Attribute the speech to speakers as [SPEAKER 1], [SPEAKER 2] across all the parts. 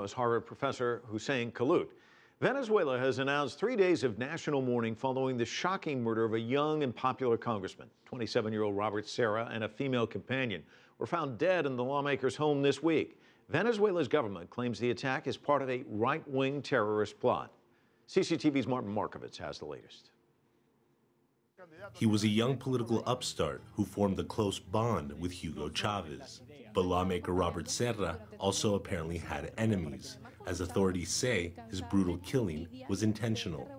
[SPEAKER 1] Now is Harvard professor Hussein Khallout. Venezuela has announced 3 days of national mourning following the shocking murder of a young and popular congressman. 27-year-old Robert Serra and a female companion were found dead in the lawmaker's home this week. Venezuela's government claims the attack is part of a right-wing terrorist plot. CCTV's Markovits has the latest.
[SPEAKER 2] He was a young political upstart who formed a close bond with Hugo Chavez. But lawmaker Robert Serra also apparently had enemies. As authorities say, his brutal killing was intentional.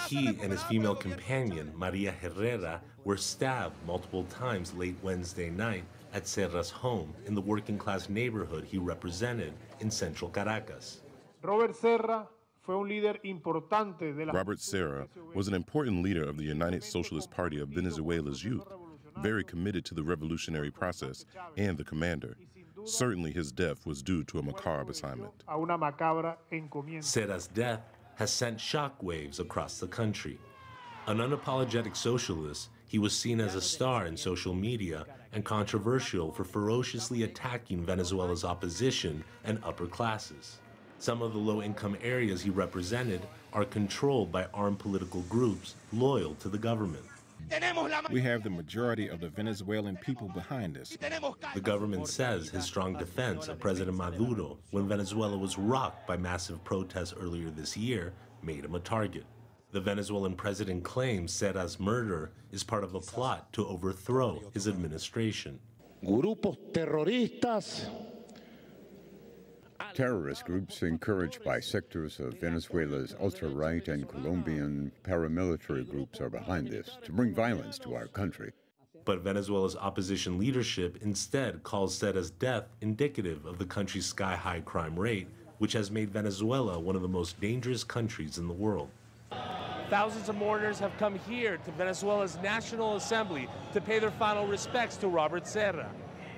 [SPEAKER 2] He and his female companion, Maria Herrera, were stabbed multiple times late Wednesday night at Serra's home in the working-class neighborhood he represented in central Caracas.
[SPEAKER 3] Robert Serra
[SPEAKER 4] was an important leader of the United Socialist Party of Venezuela's youth, very committed to the revolutionary process and the commander. Certainly his death was due to a macabre assignment.
[SPEAKER 2] Serra's death has sent shockwaves across the country. An unapologetic socialist, he was seen as a star in social media and controversial for ferociously attacking Venezuela's opposition and upper classes. Some of the low-income areas he represented are controlled by armed political groups loyal to the government.
[SPEAKER 5] We have the majority of the Venezuelan people behind us.
[SPEAKER 2] The government says his strong defense of President Maduro when Venezuela was rocked by massive protests earlier this year made him a target. The Venezuelan president claims Serra's murder is part of a plot to overthrow his administration.
[SPEAKER 6] Grupos terroristas.
[SPEAKER 7] Terrorist groups encouraged by sectors of Venezuela's ultra-right and Colombian paramilitary groups are behind this, to bring violence to our country.
[SPEAKER 2] But Venezuela's opposition leadership instead calls Serra's death indicative of the country's sky-high crime rate, which has made Venezuela one of the most dangerous countries in the world.
[SPEAKER 8] Thousands of mourners have come here to Venezuela's National Assembly to pay their final respects to Robert Serra,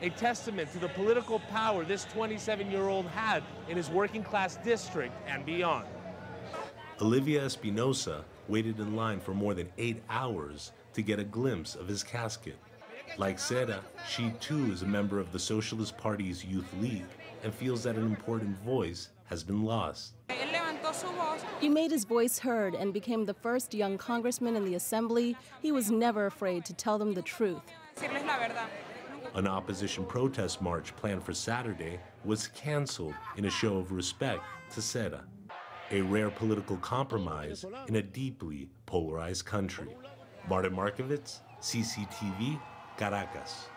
[SPEAKER 8] a testament to the political power this 27-year-old had in his working-class district and beyond.
[SPEAKER 2] Olivia Espinosa waited in line for more than 8 hours to get a glimpse of his casket. Like Serra, she too is a member of the Socialist Party's Youth League and feels that an important voice has been lost.
[SPEAKER 9] He made his voice heard and became the first young congressman in the assembly. He was never afraid to tell them the truth.
[SPEAKER 2] An opposition protest march planned for Saturday was canceled in a show of respect to Serra, a rare political compromise in a deeply polarized country. Markovits, CCTV, Caracas.